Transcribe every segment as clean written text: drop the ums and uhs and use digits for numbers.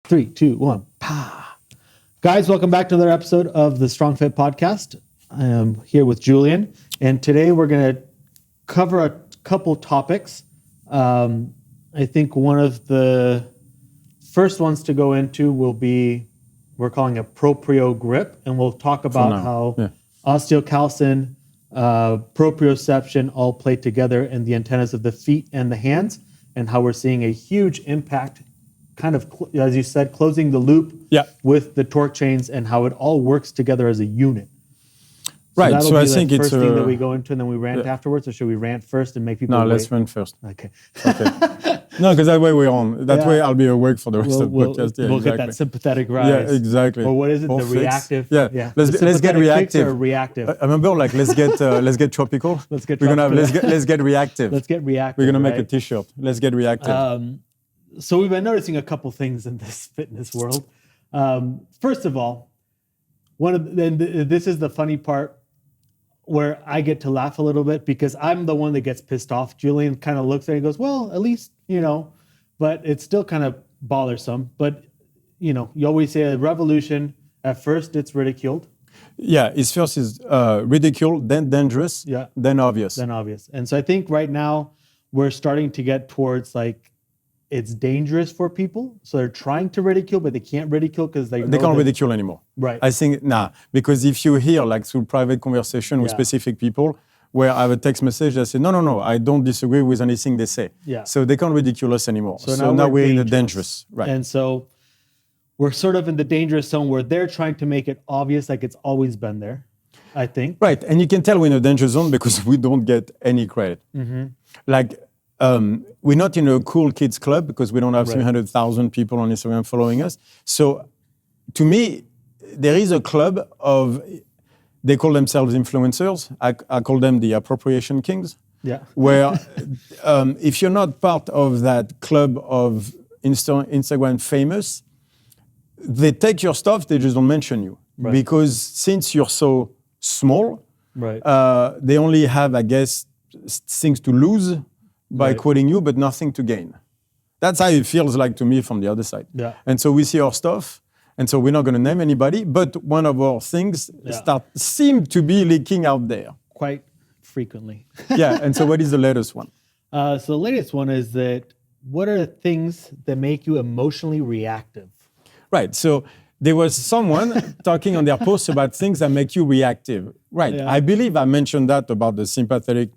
3, 2, 1. Pa. Guys, welcome back to another episode of the Strongfit podcast. I am here with Julian, and today we're going to cover a couple topics. I think one of the first ones to go into will be, we're calling it Propriogrip, and we'll talk about how osteocalcin, proprioception all play together in the antennas of the feet and the hands, and how we're seeing a huge impact, kind of, as you said, closing the loop with the torque chains and how it all works together as a unit. Right. So I think it's the first thing that we go into, and then we rant afterwards, or should we rant first and make people wait? Let's rant first. Okay. No, because that way we're on. That way I'll be awake for the rest of the podcast. We'll get that sympathetic rise. Yeah, exactly. Or what is it? Or the fix. reactive. Yeah. Let's get reactive. Or reactive. I remember, like, let's get tropical. Let's get. We're gonna have let's get reactive. Let's get reactive. We're gonna make a T-shirt. Let's get reactive. So we've been noticing a couple things in this fitness world. First of all, this is the funny part where I get to laugh a little bit because I'm the one that gets pissed off. Julian kind of looks at it and goes, well, at least, but it's still kind of bothersome. But, you always say a revolution, at first it's ridiculed. Yeah, it's first is ridiculed, then dangerous, then obvious. And so I think right now we're starting to get towards like, it's dangerous for people, so they're trying to ridicule, but they can't ridicule because they can't ridicule anymore. Right. I think because if you hear, like, through private conversation with specific people, where I have a text message that says, no, I don't disagree with anything they say. Yeah. So they can't ridicule us anymore. So now we're in the dangerous. Right. And so we're sort of in the dangerous zone where they're trying to make it obvious, like it's always been there, I think. Right. And you can tell we're in a danger zone because we don't get any credit. Mm-hmm. Like, we're not in a cool kids club because we don't have 300,000 people on Instagram following us. So to me, there is a club of, they call themselves influencers. I call them the appropriation kings. Yeah. Where if you're not part of that club of Instagram famous, they take your stuff, they just don't mention you. Right. Because since you're so small, they only have, I guess, things to lose by quoting you, but nothing to gain. That's how it feels like to me from the other side. Yeah. And so we see our stuff, and so we're not going to name anybody, but one of our things seem to be leaking out there. Quite frequently. Yeah, and so what is the latest one? So the latest one is that, what are the things that make you emotionally reactive? Right, so there was someone talking on their post about things that make you reactive. Right, I believe I mentioned that about the sympathetic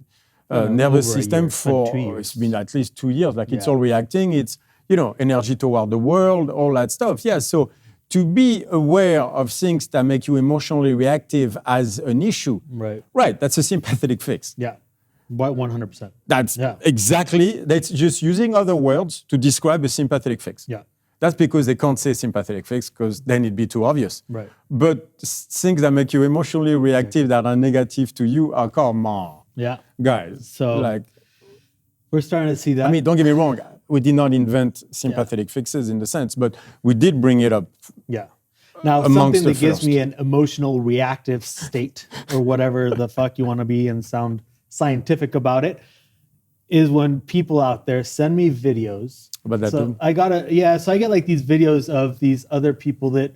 nervous system for, it's been at least 2 years, like it's all reacting, it's, energy toward the world, all that stuff. Yeah, so to be aware of things that make you emotionally reactive as an issue, right, that's a sympathetic fix. Yeah, 100%. That's exactly, that's just using other words to describe a sympathetic fix. Yeah. That's because they can't say sympathetic fix because then it'd be too obvious. Right. But things that make you emotionally reactive that are negative to you are common. Yeah. Guys, so we're starting to see that. I mean, don't get me wrong. We did not invent sympathetic fixes in the sense, but we did bring it up. Yeah. Now, something that gives me an emotional reactive state or whatever the fuck you want to be and sound scientific about it is when people out there send me videos. About that too? So I get like these videos of these other people that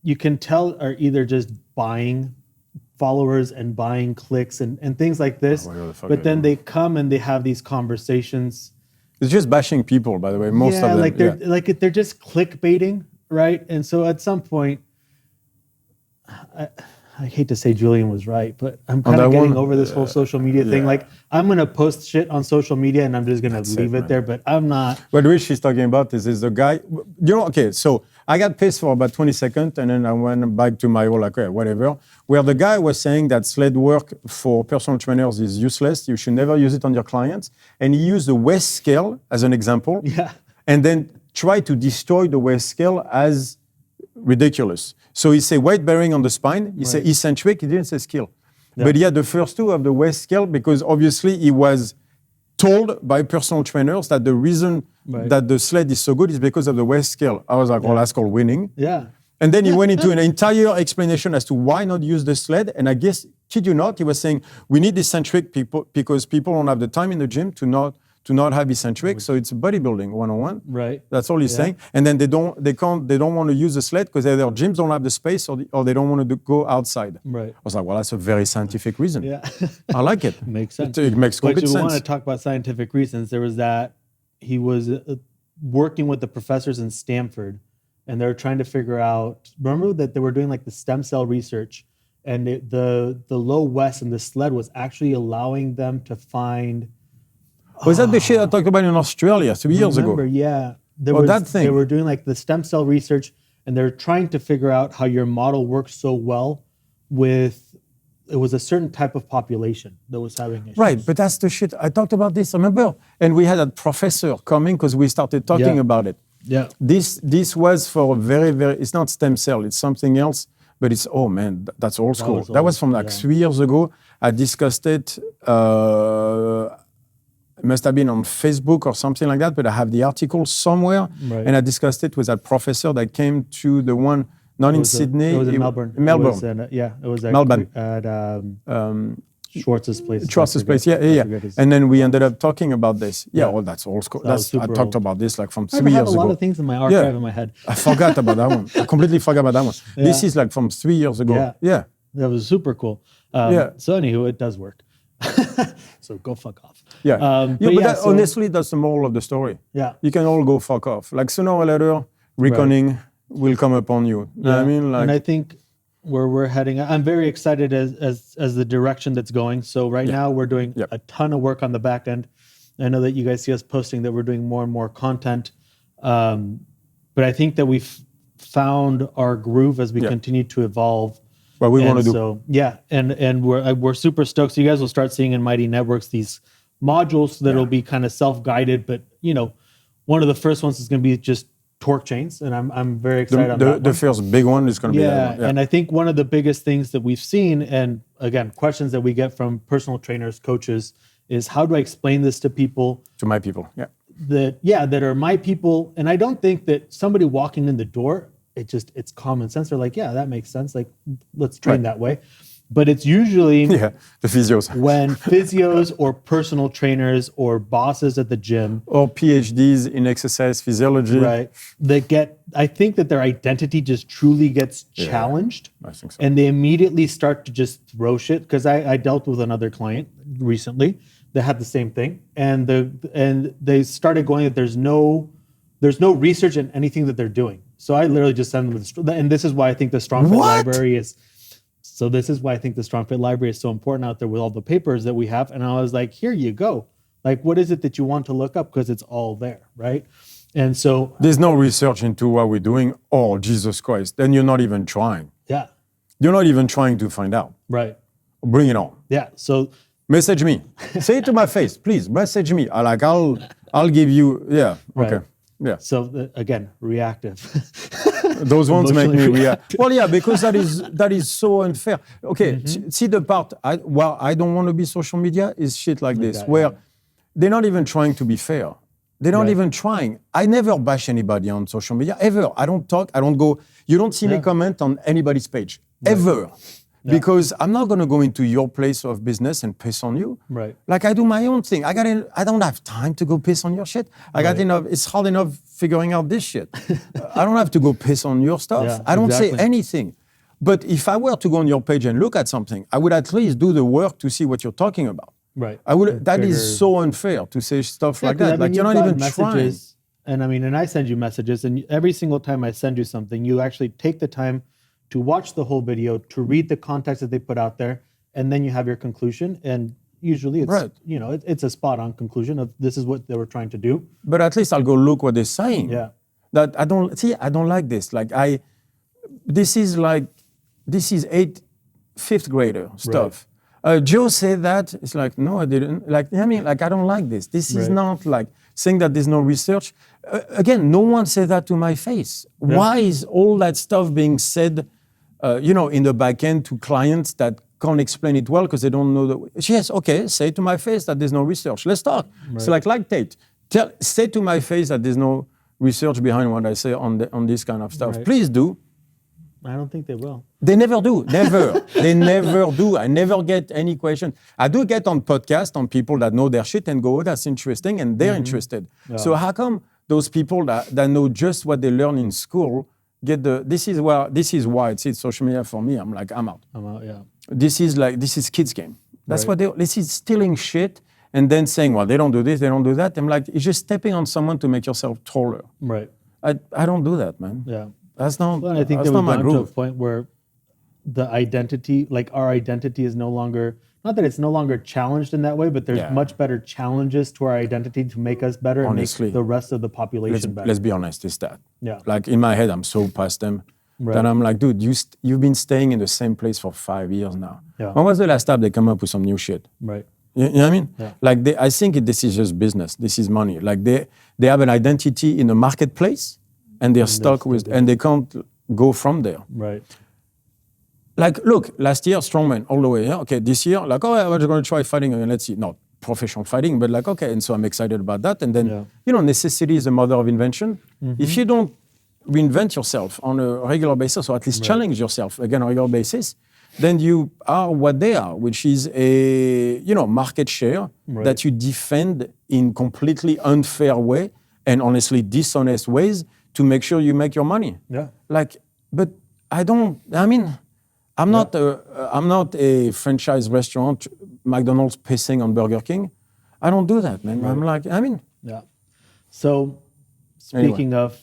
you can tell are either just buying followers and buying clicks and things like this, but then they come and they have these conversations. It's just bashing people, by the way. Most of them, they're just clickbaiting, right? And so at some point, I hate to say Julian was right, but I'm kind of getting over this whole social media thing. Like, I'm going to post shit on social media and I'm just going to leave it there, but I'm not. What she's talking about is the guy, so I got pissed for about 20 seconds and then I went back to my whole, whatever, where the guy was saying that sled work for personal trainers is useless. You should never use it on your clients. And he used the waist scale as an example. Yeah. And then try to destroy the waist scale as ridiculous. So he said weight bearing on the spine, he said eccentric, he didn't say skill. Yeah. But he had the first two of the waist scale because obviously he was told by personal trainers that the reason that the sled is so good is because of the waist scale. I was like, well, that's called winning. Yeah. And then he went into an entire explanation as to why not use the sled. And I guess, kid you not, he was saying, we need eccentric people because people don't have the time in the gym to to not have eccentric. So it's bodybuilding 101. Right. That's all he's saying. And then they don't want to use the sled because their gyms don't have the space or they don't want to go outside. Right. I was like, well, that's a very scientific reason. Yeah. I like it. Makes sense. It makes complete But sense. we want to talk about scientific reasons. There was that he was working with the professors in Stanford, and they're trying to figure out. Remember that they were doing like the stem cell research, and the low West and the sled was actually allowing them to find. Was that the shit I talked about in Australia 3 years ago? Yeah. That thing. They were doing like the stem cell research, and they're trying to figure out how your model works so well with. It was a certain type of population that was having issues. Right, but that's the shit. I talked about this, remember? And we had a professor coming because we started talking about it. Yeah. This was for a very, very, it's not stem cell, it's something else, but it's, oh man, that's old school. That was from like 3 years ago. I discussed it, it must have been on Facebook or something like that, but I have the article somewhere. Right. And I discussed it with that professor that came to the one, not in Sydney. It was in Melbourne. Melbourne. It was at Melbourne. Schwartz's place. Schwartz's place, yeah. And then we ended up talking about this. Yeah, well, that's old school. I talked about this like from 3 years ago. I have a lot of things in my archive in my head. I forgot about that one. I completely forgot about that one. Yeah. This is like from 3 years ago. Yeah. That was super cool. So anywho, it does work. So go fuck off. Yeah. But honestly, that's the moral of the story. Yeah. You can all go fuck off. Like sooner or later, reckoning will come upon you. You know what I mean? Like, and I think where we're heading, I'm very excited as the direction that's going. So right now we're doing a ton of work on the back end. I know that you guys see us posting that we're doing more and more content. But I think that we've found our groove as we continue to evolve. What we want to do. So and we're super stoked. So you guys will start seeing in Mighty Networks these modules that'll be kind of self-guided, but one of the first ones is going to be just torque chains, and I'm very excited on that. The first big one is going to be that one. Yeah. And I think one of the biggest things that we've seen, and again, questions that we get from personal trainers, coaches, is how do I explain this to people? To my people, that are my people. And I don't think that somebody walking in the door, it's common sense. They're like, yeah, that makes sense. Like, let's train that way. But it's usually the physios. When physios or personal trainers or bosses at the gym or PhDs in exercise physiology, right? I think that their identity just truly gets challenged. I think so. And they immediately start to just throw shit. Because I dealt with another client recently that had the same thing, and they started going that there's no research in anything that they're doing. So I literally just send them and this is why I think the Strongfit library is. So this is why I think the Strongfit library is so important out there with all the papers that we have. And I was like, here you go. Like, what is it that you want to look up? Because it's all there, right? And so there's no research into what we're doing. Oh, Jesus Christ. Then you're not even trying. Yeah. You're not even trying to find out. Right. Bring it on. Yeah. So message me. Say it to my face, please. Message me. I'll give you. Yeah. Okay. Right. Yeah. So again, reactive. Those ones make me react. Well, yeah, because that is so unfair. Okay, see the part. I don't want to be social media is shit like this, where they're not even trying to be fair. They're not even trying. I never bash anybody on social media ever. I don't talk. I don't go. You don't see me comment on anybody's page ever. Because I'm not going to go into your place of business and piss on you. Right. Like I do my own thing. I don't have time to go piss on your shit. I got enough. It's hard enough figuring out this shit. I don't have to go piss on your stuff. Yeah, I don't say anything. But if I were to go on your page and look at something, I would at least do the work to see what you're talking about. Right. I would. That is so unfair to say stuff like that. Like you're not even trying. And I send you messages, and every single time I send you something, you actually take the time to watch the whole video, to read the context that they put out there, and then you have your conclusion. And usually it's it's a spot on conclusion of this is what they were trying to do. But at least I'll go look what they're saying. Yeah. That I don't like this. Like this is fifth grader stuff. Right. Joe said that. It's like, no, I didn't. Like, I mean, like, I don't like this. This is not like saying that there's no research. Again, no one said that to my face. Yeah. Why is all that stuff being said, in the back end to clients that can't explain it well because they don't know yes, okay, say to my face that there's no research. Let's talk. Right. So like Tate, say to my face that there's no research behind what I say on this kind of stuff. Right. Please do. I don't think they will. They never do. Never. They never do. I never get any question. I do get on podcast on people that know their shit and go, oh, that's interesting, and they're interested. Yeah. So how come those people that know just what they learn in school get this is why it's social media for me. I'm like, I'm out. Yeah. This is kids' game. That's what this is stealing shit and then saying, well, they don't do this, they don't do that. I'm like, it's just stepping on someone to make yourself taller. Right. I don't do that, man. Yeah. That's not. Well, I think that's that not we've my gone to a groove. point where the identity, like our identity, is no longer, not that it's no longer challenged in that way, but there's much better challenges to our identity to make us better and make the rest of the population better. Let's be honest, it's that. Yeah. Like in my head, I'm so past them that I'm like, dude, you've been staying in the same place for 5 years now. Yeah. When was the last time they come up with some new shit? Right. You know what I mean? Yeah. Like I think this is just business. This is money. Like they have an identity in the marketplace, and they're stuck with, and they can't go from there. Right. Like, look, last year, strongman all the way. Yeah? Okay, this year, like, oh, I was going to try fighting, and let's see, not professional fighting, but like, okay, and so I'm excited about that. And then, necessity is the mother of invention. Mm-hmm. If you don't reinvent yourself on a regular basis, or at least challenge yourself again on a regular basis, then you are what they are, which is a market share that you defend in completely unfair way and honestly dishonest ways to make sure you make your money. Yeah. Like, but I'm not a franchise restaurant, McDonald's pissing on Burger King. I don't do that, man. Right. Yeah. So speaking of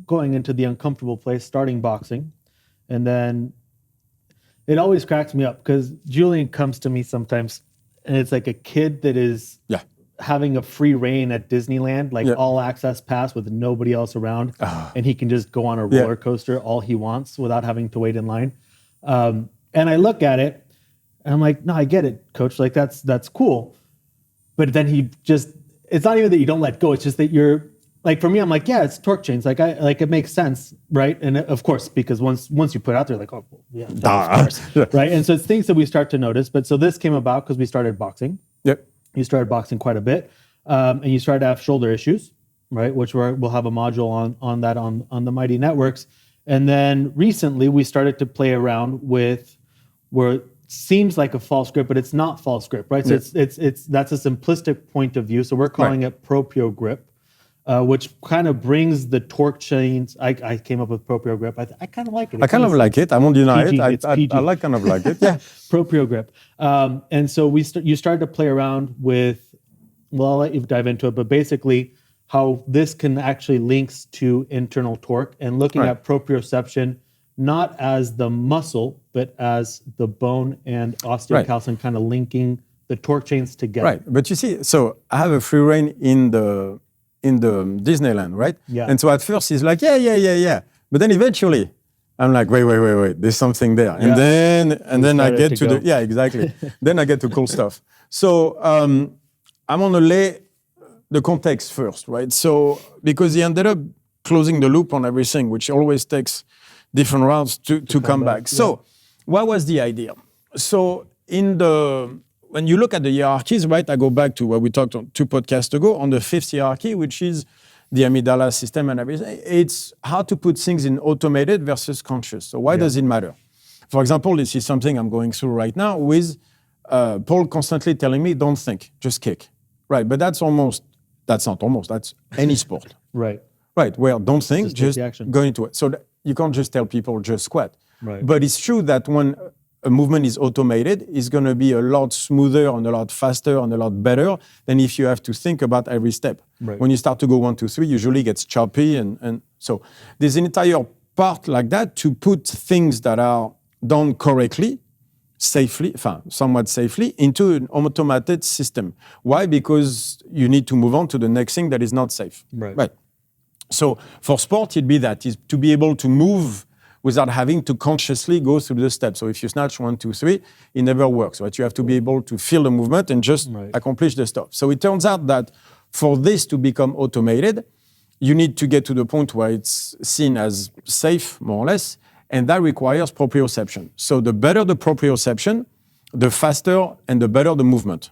going into the uncomfortable place, starting boxing, and then it always cracks me up because Julian comes to me sometimes and it's like a kid that is having a free reign at Disneyland, like all access pass with nobody else around. And he can just go on a roller coaster all he wants without having to wait in line. And I look at it and I'm like, no, I get it, coach. Like that's cool. But then it's not even that you don't let go. It's just that you're like, for me, I'm like, yeah, it's torque chains. Like it makes sense. Right. And of course, because once you put it out there, like, oh, yeah, of course. Right. And so it's things that we start to notice. But so this came about because we started boxing. Yep. You started boxing quite a bit. And you started to have shoulder issues, right? Which we'll have a module on that on the Mighty Networks. And then recently we started to play around with where it seems like a false grip, but it's not false grip, right? So it's that's a simplistic point of view. So we're calling it Propriogrip, which kind of brings the torque chains. I came up with Propriogrip. I kind of like it. I kind of like it. I won't deny PG, it. I like kind of like it. Yeah. Propriogrip. And so you started to play around with, well, I'll let you dive into it, but basically how this can actually links to internal torque and looking at proprioception, not as the muscle, but as the bone and osteocalcin kind of linking the torque chains together. Right. But you see, so I have a free reign in the Disneyland, right? Yeah. And so at first he's like, yeah. But then eventually I'm like, wait, there's something there. And then I get to exactly. Then I get to cool stuff. So I'm going to lay the context first, right? So because he ended up closing the loop on everything, which always takes different routes to come back. So what was the idea? So when you look at the hierarchies, right, I go back to what we talked on 2 podcasts ago on the 5th hierarchy, which is the amygdala system and everything. It's how to put things in automated versus conscious. So why does it matter? For example, this is something I'm going through right now with Paul constantly telling me, don't think, just kick. Right, but that's any sport. Right. Right, well, don't think, just go into it. So you can't just tell people just squat. Right. But it's true that when a movement is automated, it's going to be a lot smoother and a lot faster and a lot better than if you have to think about every step. Right. When you start to go 1, 2, 3, usually it gets choppy. And so there's an entire part like that to put things that are done correctly, somewhat safely, into an automated system. Why? Because you need to move on to the next thing that is not safe. Right. So for sport, it'd be that, is to be able to move without having to consciously go through the steps. So if you snatch 1, 2, 3, it never works, right? You have to be able to feel the movement and just accomplish the stuff. So it turns out that for this to become automated, you need to get to the point where it's seen as safe, more or less, and that requires proprioception. So the better the proprioception, the faster and the better the movement.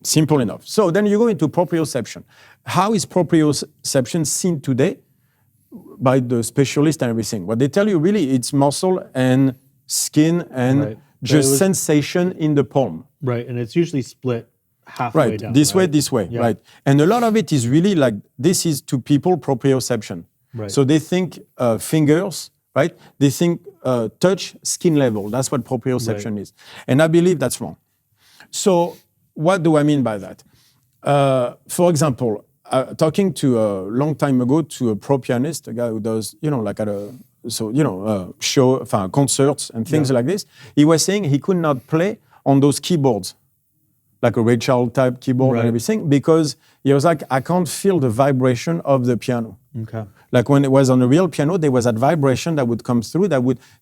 Simple enough. So then you go into proprioception. How is proprioception seen today? by the specialist and everything. What they tell you really, it's muscle and skin and just sensation in the palm. Right, and it's usually split halfway down. This way, this way, right? And a lot of it is really like, this is to people proprioception. Right. So they think fingers, right? They think touch, skin level. That's what proprioception is. And I believe that's wrong. So what do I mean by that? For example, talking to a long time ago to a pro pianist, a guy who does, like at a, concerts and things like this, he was saying he could not play on those keyboards, like a Ray Charles type keyboard and everything, because he was like, I can't feel the vibration of the piano. Okay. Like when it was on a real piano, there was that vibration that would come through,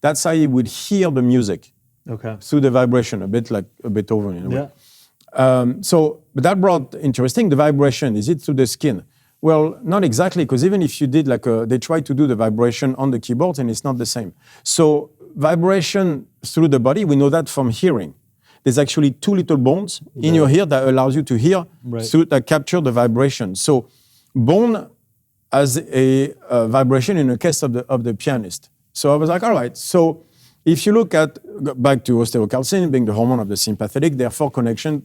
that's how he would hear the music. Okay. Through the vibration, a bit like a Beethoven in a way. Yeah. But that brought interesting, the vibration, is it through the skin? Well, not exactly, because even if you did they try to do the vibration on the keyboard and it's not the same. So vibration through the body, we know that from hearing. There's actually two little bones in your ear that allows you to hear, that capture the vibration. So bone has a vibration in the case of the pianist. So I was like, all right, so if you look at, back to osteocalcin being the hormone of the sympathetic, therefore connection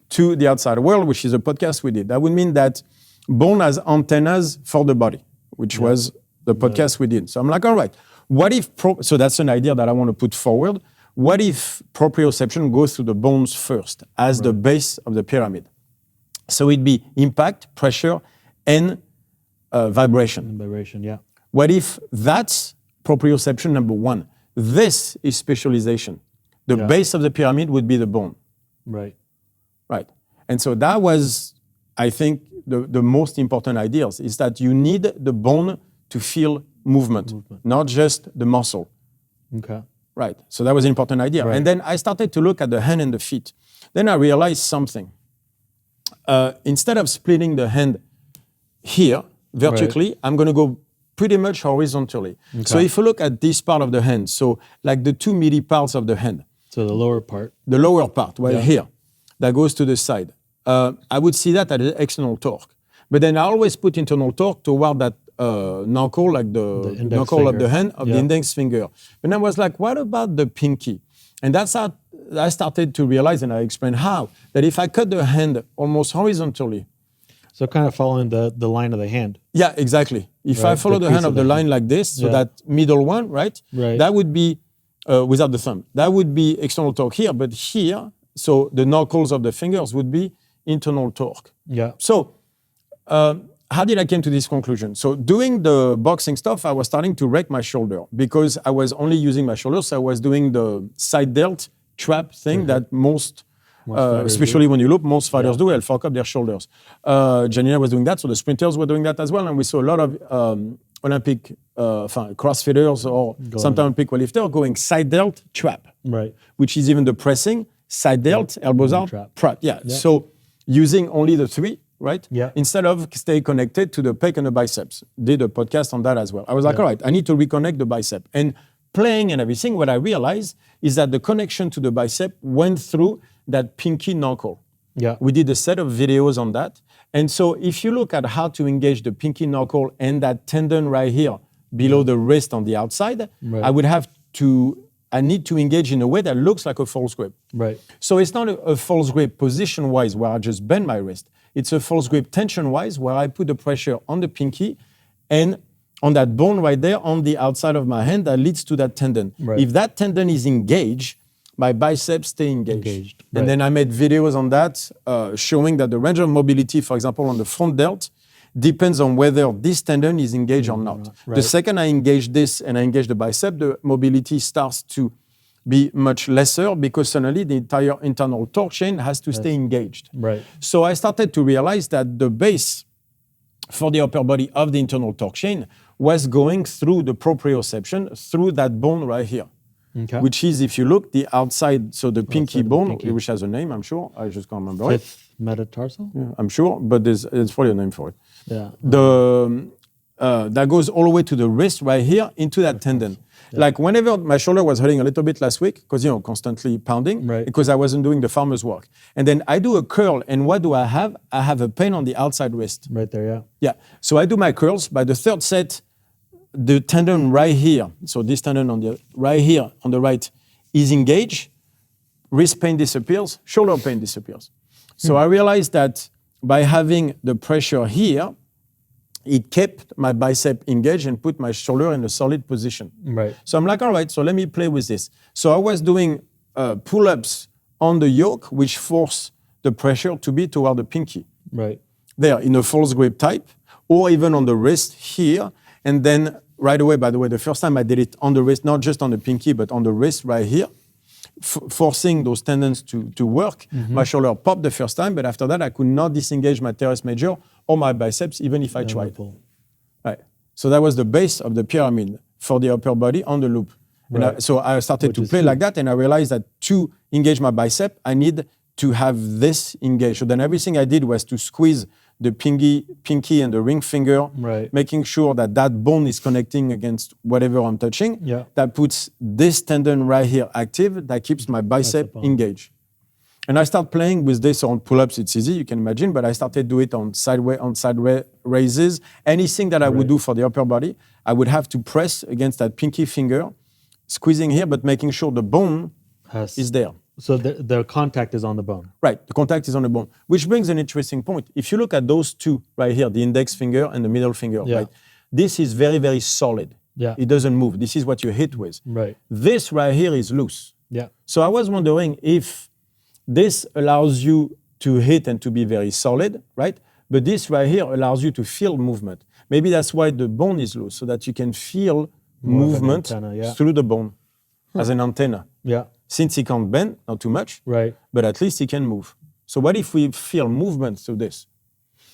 to the outside world, which is a podcast we did, that would mean that bone has antennas for the body, which was the podcast we did. So I'm like, all right, what if, so that's an idea that I want to put forward. What if proprioception goes through the bones first as the base of the pyramid? So it'd be impact, pressure, and vibration. Vibration, yeah. What if that's proprioception number one? This is specialization. The base of the pyramid would be the bone. Right. Right. And so that was, I think, the most important ideas, is that you need the bone to feel movement. Not just the muscle. Okay. Right. So that was an important idea. Right. And then I started to look at the hand and the feet. Then I realized something. Instead of splitting the hand here vertically, I'm going to go pretty much horizontally. Okay. So if you look at this part of the hand, so like the two meaty parts of the hand. So the lower part. The lower part, here, that goes to the side. I would see that as external torque. But then I always put internal torque toward that knuckle, like the knuckle finger of the hand, of the index finger. And I was like, what about the pinky? And that's how I started to realize, and I explained how, that if I cut the hand almost horizontally. So kind of following the line of the hand. Yeah, exactly. If I follow the hand of the line like this, so that middle one, right? That would be, without the thumb, that would be external torque here, but here, so the knuckles of the fingers would be internal torque. Yeah. So, how did I come to this conclusion? So doing the boxing stuff, I was starting to wreck my shoulder because I was only using my shoulders. So I was doing the side delt trap thing that most especially when you look, most fighters do. They'll fuck up their shoulders. Janina was doing that, so the sprinters were doing that as well. And we saw a lot of Olympic CrossFitters or sometimes Olympic weightlifter going side delt trap, which is even the pressing, side delt, elbows out, trap. So using only the three, right? Instead of stay connected to the pec and the biceps. Did a podcast on that as well. I was like, all right, I need to reconnect the bicep. And playing and everything, what I realized is that the connection to the bicep went through that pinky knuckle. We did a set of videos on that. And so if you look at how to engage the pinky knuckle and that tendon right here below the wrist on the outside, I need to engage in a way that looks like a false grip. So it's not a false grip position-wise where I just bend my wrist. It's a false grip tension-wise where I put the pressure on the pinky and on that bone right there on the outside of my hand that leads to that tendon. If that tendon is engaged, my biceps stay engaged. And then I made videos on that showing that the range of mobility, for example, on the front delt, depends on whether this tendon is engaged or not. The second I engage this and I engage the bicep, the mobility starts to be much lesser because suddenly the entire internal torque chain has to stay engaged. So I started to realize that the base for the upper body of the internal torque chain was going through the proprioception, through that bone right here. Which is, if you look, the outside, so the pinky bone, which has a name, I'm sure. I just can't remember it. Fifth metatarsal? Yeah, I'm sure, but there's probably a name for it. That goes all the way to the wrist right here into that tendon. Like whenever my shoulder was hurting a little bit last week, because, constantly pounding, because I wasn't doing the farmer's work. And then I do a curl, and what do I have? I have a pain on the outside wrist. Right there, Yeah, so I do my curls. By the third set, the tendon right here, so this tendon on the right here on the right is engaged, wrist pain disappears, shoulder pain disappears. So I realized that by having the pressure here, it kept my bicep engaged and put my shoulder in a solid position. Right. So I'm like, all right, so let me play with this. So I was doing pull-ups on the yoke, which force the pressure to be toward the pinky. Right. There, in a false grip type, or even on the wrist here. And then right away, by the way, the first time I did it on the wrist, not just on the pinky, but on the wrist right here, forcing those tendons to work. My shoulder popped the first time, but after that, I could not disengage my teres major or my biceps, even if I tried. Right. So that was the base of the pyramid for the upper body on the loop. Right. So I started to play like that, and I realized that to engage my bicep, I need to have this engaged. So then everything I did was to squeeze the pinky and the ring finger, making sure that that bone is connecting against whatever I'm touching. Yeah. That puts this tendon right here active, that keeps my bicep engaged. And I start playing with this on pull-ups, it's easy, you can imagine, but I started to do it on side raises. Anything that I would do for the upper body, I would have to press against that pinky finger, squeezing here, but making sure the bone is there. So the contact is on the bone. Right, the contact is on the bone, which brings an interesting point. If you look at those two right here, the index finger and the middle finger, right? This is very, very solid. Yeah. It doesn't move. This is what you hit with. Right. This right here is loose. Yeah. So I was wondering if this allows you to hit and to be very solid, right? But this right here allows you to feel movement. Maybe that's why the bone is loose, so that you can feel movement through the bone as an antenna. Yeah. Since he can't bend, not too much, but at least he can move. So what if we feel movement through this?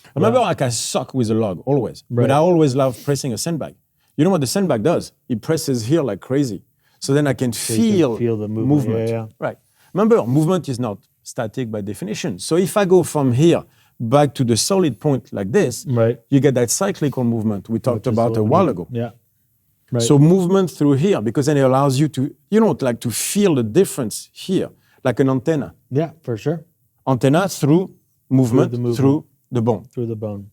I remember like I suck with a log, always. But I always love pressing a sandbag. You know what the sandbag does? It presses here like crazy. So then I can feel the movement. Yeah. Right. Remember, movement is not static by definition. So if I go from here back to the solid point like this, you get that cyclical movement we talked about a while ago. Yeah. Right. So movement through here, because then it allows you to, like to feel the difference here, like an antenna. Yeah, for sure. Antenna through movement, through the bone. Through the bone.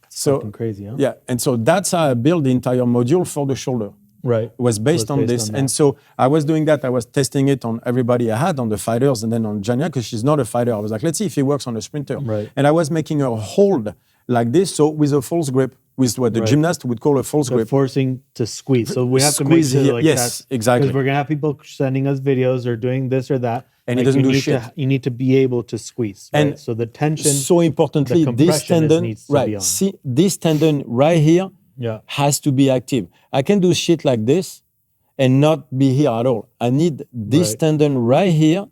So fucking crazy, huh? Yeah, and so that's how I built the entire module for the shoulder. Right. It was based on this. And so I was doing that. I was testing it on everybody I had, on the fighters, and then on Jania, because she's not a fighter. I was like, let's see if it works on a sprinter. Right. And I was making her hold like this, so with a false grip, with what the gymnast would call a false grip. Forcing to squeeze. So we have to make sure like yes, exactly. Because we're going to have people sending us videos or doing this or that. And it doesn't do shit. You need to be able to squeeze. Right? And so the tension, so importantly, this tendon, needs to be on. See, this tendon right here has to be active. I can do shit like this and not be here at all. I need this tendon right here,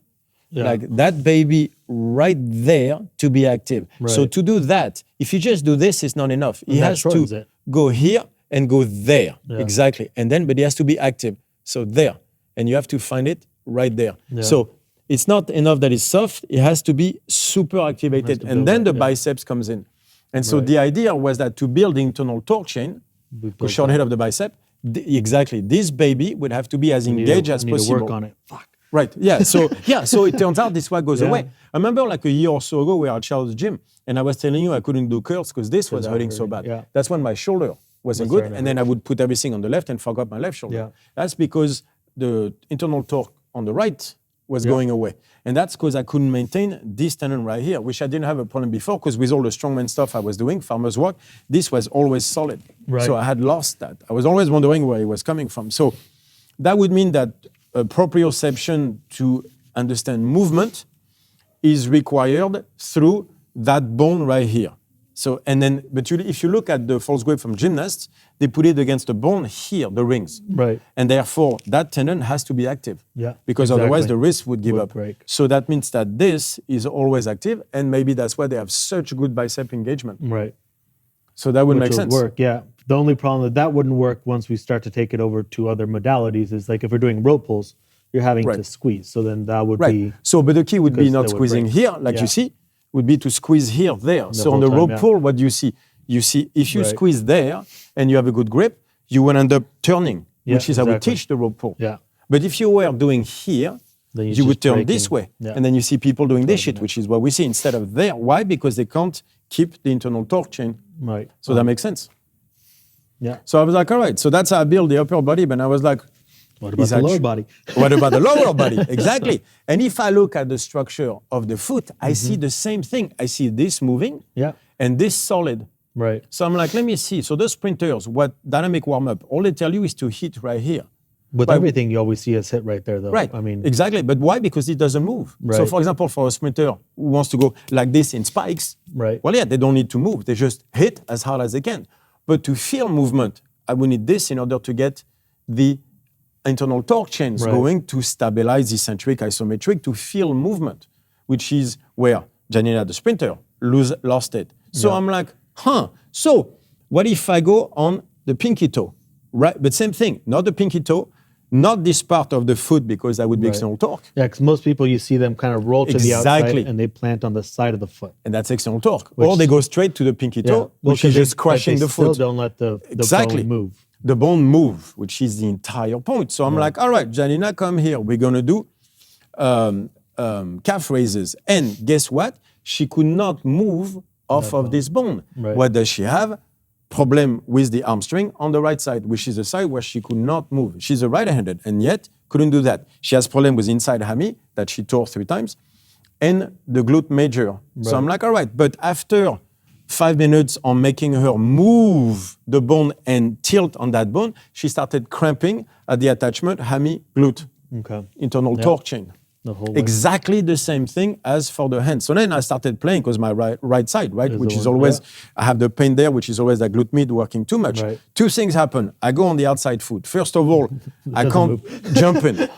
like that baby right there to be active. Right. So to do that, if you just do this, it's not enough. He has to go here and go there. Yeah. Exactly. And then, but he has to be active. So there. And you have to find it right there. Yeah. So it's not enough that it's soft. It has to be super activated. And then the biceps comes in. And so the idea was that to build the internal torque chain, the short head of the bicep, exactly, this baby would have to be as engaged as possible. To work on it. Fuck. Right. Yeah. So so it turns out this one goes away. I remember like a year or so ago, we were at Charles' gym, and I was telling you I couldn't do curls because this was hurting so bad. Yeah. That's when my shoulder wasn't good, and then I would put everything on the left and forgot my left shoulder. Yeah. That's because the internal torque on the right was going away, and that's because I couldn't maintain this tendon right here, which I didn't have a problem before because with all the strongman stuff I was doing, farmer's walk, this was always solid. Right. So I had lost that. I was always wondering where it was coming from. So that would mean that proprioception to understand movement is required through that bone right here. So, and then, but if you look at the false grip from gymnasts, they put it against the bone here, the rings. Right. And therefore, that tendon has to be active. Yeah. Because otherwise the wrist would give up. Break. So that means that this is always active, and maybe that's why they have such good bicep engagement. Right. So that would make sense. Work, yeah. The only problem that wouldn't work once we start to take it over to other modalities is like if we're doing rope pulls, you're having to squeeze. So then that would be... So, but the key would be not squeezing here, like you see, would be to squeeze here, there. So on the rope pull, what do you see? You see, if you squeeze there and you have a good grip, you will end up turning, which is how we teach the rope pull. Yeah. But if you were doing here, you would turn this way. Yeah. And then you see people doing this shit, which is what we see instead of there. Why? Because they can't keep the internal torque chain. Right. So that makes sense. Yeah. So I was like, all right. So that's how I build the upper body. But I was like, What about the lower body? What about the lower body? Exactly. And if I look at the structure of the foot, I see the same thing. I see this moving and this solid. Right. So I'm like, let me see. So those sprinters, what dynamic warm-up, all they tell you is to hit right here. With everything, you always see us hit right there, though. Right. I mean, exactly. But why? Because it doesn't move. Right. So, for example, for a sprinter who wants to go like this in spikes, right. well, yeah, they don't need to move. They just hit as hard as they can. But to feel movement, I will need this in order to get the internal torque chains going to stabilize eccentric, isometric, to feel movement, which is where Janina, the sprinter, lost it. So I'm like, So what if I go on the pinky toe? Right, but same thing, not the pinky toe, not this part of the foot because that would be external torque. Yeah, because most people, you see them kind of roll to the outside and they plant on the side of the foot. And that's external torque. Or they go straight to the pinky toe, which is just crushing the foot. Still don't let the bone move. The bone move, which is the entire point. So I'm like, all right, Janina, come here. We're going to do calf raises. And guess what? She could not move off of this bone. Right. What does she have? Problem with the hamstring on the right side, which is the side where she could not move. She's a right-handed and yet couldn't do that. She has problem with inside hammy that she tore 3 times and the glute major. Right. So I'm like, all right, but after 5 minutes on making her move the bone and tilt on that bone, she started cramping at the attachment hammy glute, internal torque chain. The whole way. Exactly the same thing as for the hand. So then I started playing because my right side, right, which is always, I have the pain there, which is always that glute med working too much. Right. 2 things happen. I go on the outside foot. First of all, I can't jump in.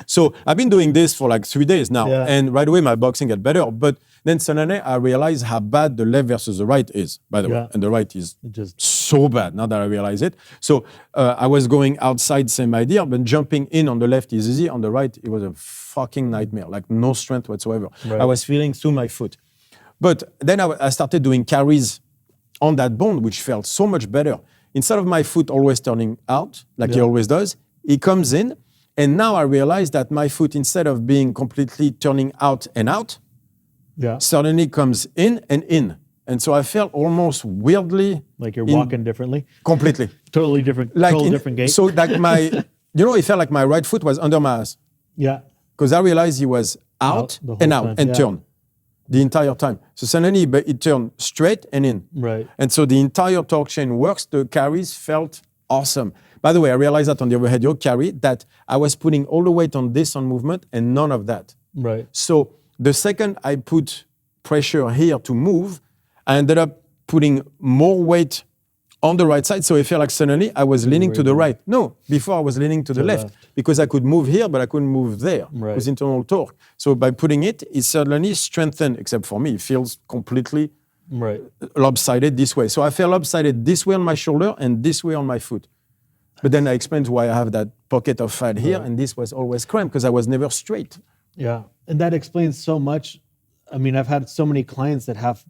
So I've been doing this for like 3 days now. And right away, my boxing got better. But then suddenly I realized how bad the left versus the right is, by the way. And the right is just so bad now that I realize it. So I was going outside, same idea, but jumping in on the left is easy. On the right, it was a fucking nightmare, like no strength whatsoever. I was feeling through my foot. But then I started doing carries on that bone, which felt so much better. Instead of my foot always turning out, like he always does, he comes in. And now I realize that my foot, instead of being completely turning out and out, suddenly comes in and in. And so I felt almost weirdly... Like you're walking differently? Completely. Totally different, different gait? So like it felt like my right foot was under my ass. Yeah. Because I realized he was out and out and turn the entire time. So suddenly it turned straight and in. Right. And so the entire torque chain works. The carries felt awesome. By the way, I realized that on the overhead yoke carry that I was putting all the weight on this on movement and none of that. Right. So the second I put pressure here to move, I ended up putting more weight on the right side. So it felt like suddenly I was leaning to the right. No, before I was leaning to the left because I could move here, but I couldn't move there with internal torque. So by putting it suddenly strengthened, except for me, it feels completely lopsided this way. So I felt lopsided this way on my shoulder and this way on my foot. But then I explained why I have that pocket of fat here and this was always cramped because I was never straight. Yeah, and that explains so much. I mean, I've had so many clients that have,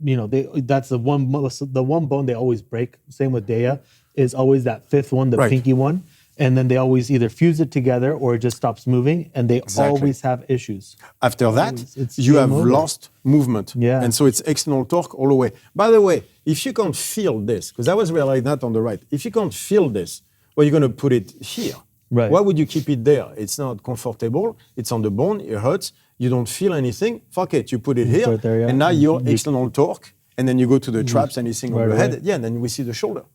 that's the one bone they always break. Same with Dea, is always that 5th one, the pinky one. And then they always either fuse it together or it just stops moving and they always have issues. After that, you have lost movement. Yeah. And so it's external torque all the way. By the way, if you can't feel this, because I was realizing that on the right, if you can't feel this, well, you're going to put it here. Right. Why would you keep it there? It's not comfortable. It's on the bone. It hurts. You don't feel anything. Fuck it. You put it here. There, and now you're external torque. And then you go to the traps and you sing on your head. Yeah, and then we see the shoulder.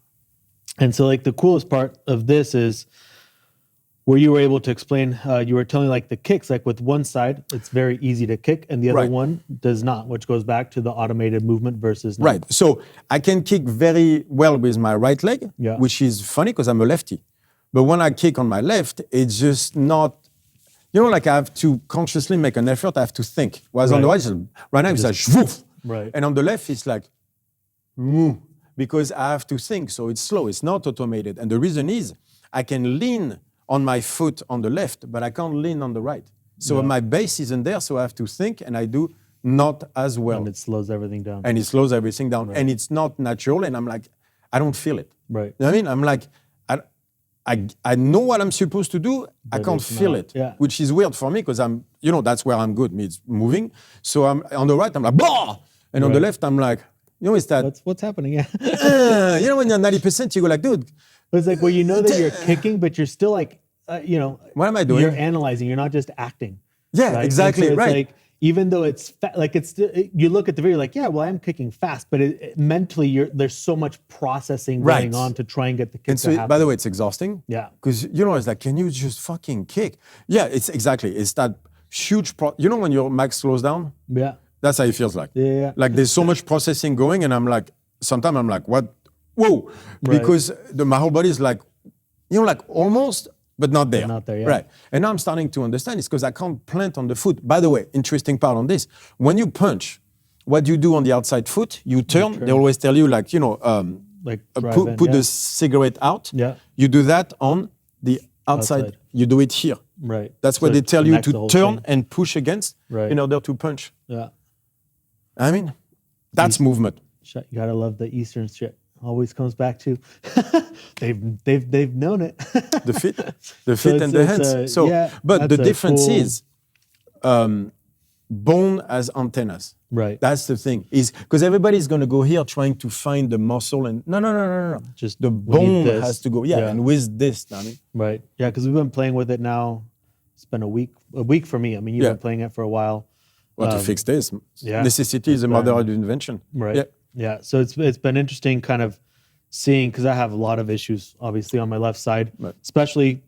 And so like the coolest part of this is where you were able to explain, you were telling like the kicks, like with one side, it's very easy to kick and the other one does not, which goes back to the automated movement versus not. Right. So I can kick very well with my right leg, which is funny because I'm a lefty. But when I kick on my left, it's just not, like I have to consciously make an effort. I have to think. Whereas on the right now, it's like, woof. Right. And on the left, it's like, moo, because I have to think. So it's slow. It's not automated. And the reason is I can lean on my foot on the left, but I can't lean on the right. So my base isn't there. So I have to think, and I do not as well. And it slows everything down. And it slows everything down. And it's not natural. And I'm like, I don't feel it. Right. You know what I mean? I'm like, I know what I'm supposed to do. But I can't feel it, which is weird for me because I'm, that's where I'm good. It's moving. So I'm on the right, I'm like, blah! And on the left, I'm like, You know, it's that. What's happening? Yeah. You know, when you're 90%, you go like, dude, It's like, well, you know that you're kicking, but you're still like, what am I doing? You're analyzing. You're not just acting. Yeah, right? exactly. So it's Right. like, even though it's like it's still, you look at the video like, yeah, well, I'm kicking fast, but mentally there's so much processing going Right. on to try and get the kick And so, to happen. by the way, it's exhausting. Yeah. Because, you know, it's like, can you just fucking kick? Yeah, it's exactly. It's that huge, you know, when your max slows down? Yeah. That's how it feels like. Yeah. Like there's so much processing going, and I'm like, sometimes I'm like, what? Whoa. Right. Because my whole body is like, you know, like almost, but not there. Not there, yeah. Right. And now I'm starting to understand it's because I can't plant on the foot. By the way, interesting part on this. When you punch, what you do on the outside foot, you turn. They always tell you, like, you know, Like put the cigarette out. Yeah. You do that on the outside. You do it here. Right. That's So what they it tell you connects the to whole turn thing. and push against Right. in order to punch. Yeah. I mean, that's movement. You gotta love the Eastern shit. Always comes back to they've known it. The feet and the hands. But the difference is bone as antennas. Right. That's the thing. Is because everybody's going to go here trying to find the muscle and no. Just the we need bone this. has to go. Yeah, and with this, I mean. Right. Yeah, because we've been playing with it now. It's been a week for me. I mean, you've been playing it for a while. Well, to fix this, yeah. necessity is the mother of invention. Right. Yeah. Yeah. So it's been interesting kind of seeing, because I have a lot of issues obviously on my left side, especially,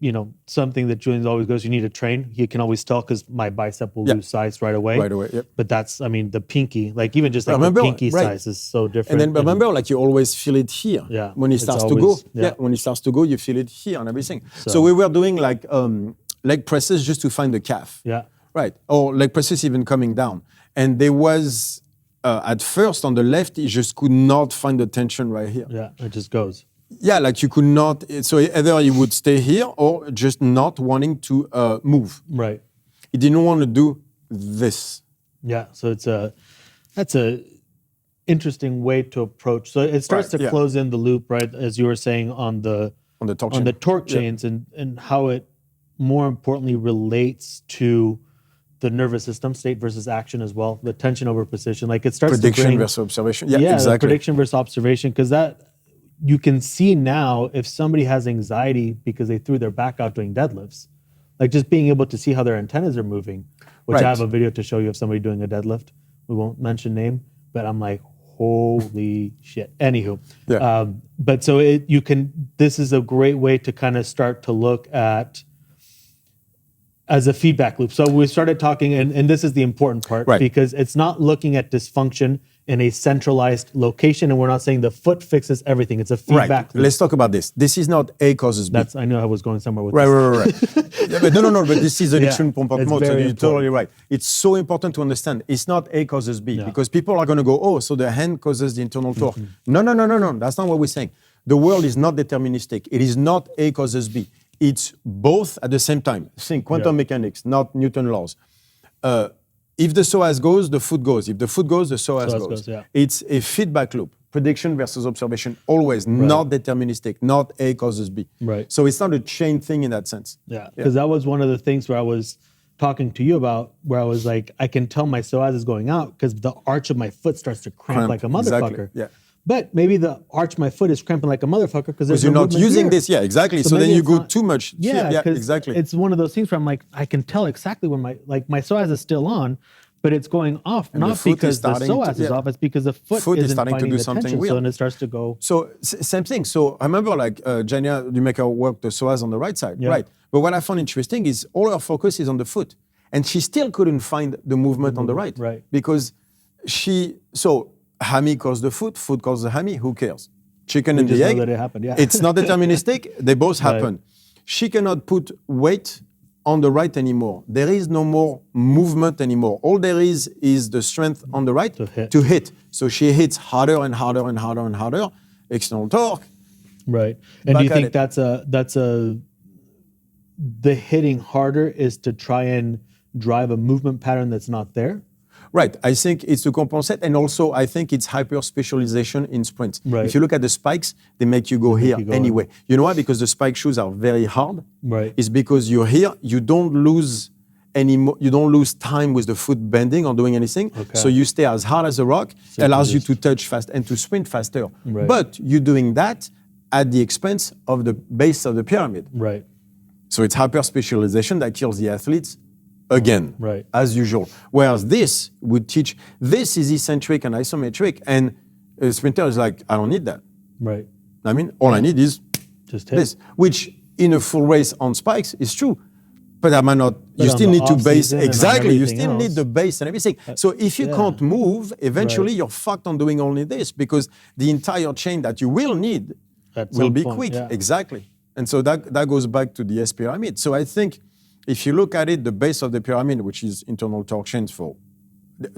something that Julian's always goes, you need to train. He can always tell because my bicep will lose size right away. Right away, yep. But that's, I mean, the pinky, like even just like the pinky size is so different. And then remember, like you always feel it here. Yeah. When it starts to go. Yeah. When it starts to go, you feel it here and everything. So we were doing like leg presses just to find the calf. Yeah. Right. Or leg presses even coming down. And there was, at first on the left, you just could not find the tension right here. Yeah, it just goes. Yeah, like you could not, so either you would stay here or just not wanting to move. Right. He didn't want to do this. Yeah, so that's a interesting way to approach. So it starts to close in the loop, right, as you were saying on the torque chains and how it more importantly relates to the nervous system, state versus action as well, the tension over position. Like it starts prediction to bring, versus observation. Yeah, exactly. Prediction versus observation, because that you can see now if somebody has anxiety because they threw their back out doing deadlifts, like just being able to see how their antennas are moving, which I have a video to show you of somebody doing a deadlift. We won't mention name, but I'm like, holy shit. Anywho, but so this is a great way to kind of start to look at as a feedback loop. So we started talking, and this is the important part, because it's not looking at dysfunction in a centralized location, and we're not saying the foot fixes everything. It's a feedback loop. Let's talk about this. This is not A causes B. I know I was going somewhere with this. Right. Yeah, but no, but this is an extreme compartment, so you're totally right. It's so important to understand. It's not A causes B, because people are going to go, oh, so the hand causes the internal torque. No. That's not what we're saying. The world is not deterministic. It is not A causes B. It's both at the same time. Think quantum mechanics, not Newton laws. If the psoas goes, the foot goes. If the foot goes, the psoas goes. It's a feedback loop. Prediction versus observation, always not deterministic, not A causes B. Right. So it's not a chain thing in that sense. Yeah, because that was one of the things where I was talking to you about, where I was like, I can tell my psoas is going out because the arch of my foot starts to cramp like a motherfucker. Exactly. Yeah. But maybe the arch of my foot is cramping like a motherfucker because you're not using this. Yeah, exactly. So then you go too much. Yeah, exactly. It's one of those things where I'm like, I can tell exactly when my psoas is still on, but it's going off, and not because the psoas is off, it's because the foot isn't starting to do something tension, weird. so then it starts to go. So same thing. So I remember like Jania, you make her work the psoas on the right side, right? But what I found interesting is all her focus is on the foot, and she still couldn't find the movement on the right, because hammy caused the foot caused the hammy. Who cares? Chicken and the egg. That it happened, It's not deterministic. They both happen. She cannot put weight on the right anymore. There is no more movement anymore. All there is the strength on the right to hit. So she hits harder and harder and harder and harder. External torque. Right. And do you think the hitting harder is to try and drive a movement pattern that's not there? Right. I think it's to compensate. And also, I think it's hyper-specialization in sprints. Right. If you look at the spikes, they make you go here anyway. You know why? Because the spike shoes are very hard. Right. It's because you're here, you don't lose you don't lose time with the foot bending or doing anything. Okay. So you stay as hard as a rock, So you allows can you just- to touch fast and to sprint faster. Right. But you're doing that at the expense of the base of the pyramid. Right. So it's hyper specialization that kills the athletes again, Right. as usual. Whereas this would teach, this is eccentric and isometric, and a sprinter is like, I don't need that. Right. I mean, all I need is Just hit. this, which in a full race on spikes is true. But I might not, you on still the need to base, off-season and on exactly, you everything still need else. the base and everything. So if you yeah. can't move, eventually Right. you're fucked on doing only this, because the entire chain that you will need At will some be point, quick. yeah. Exactly. And so that goes back to the S pyramid. So I think if you look at it, the base of the pyramid, which is internal torque chains for,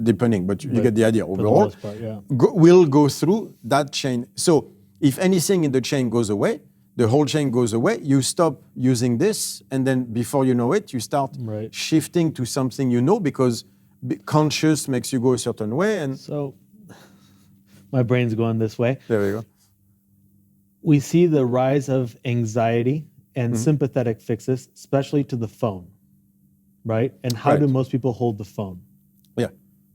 depending, but you get the idea For the overall, most part, yeah. will go through that chain. So if anything in the chain goes away, the whole chain goes away, you stop using this, and then before you know it, you start Right. shifting to something you know, because conscious makes you go a certain way, and So my brain's going this way. there we go. We see the rise of anxiety and Mm-hmm. sympathetic fixes, especially to the phone, right? And how do Right. most people hold the phone? Yeah,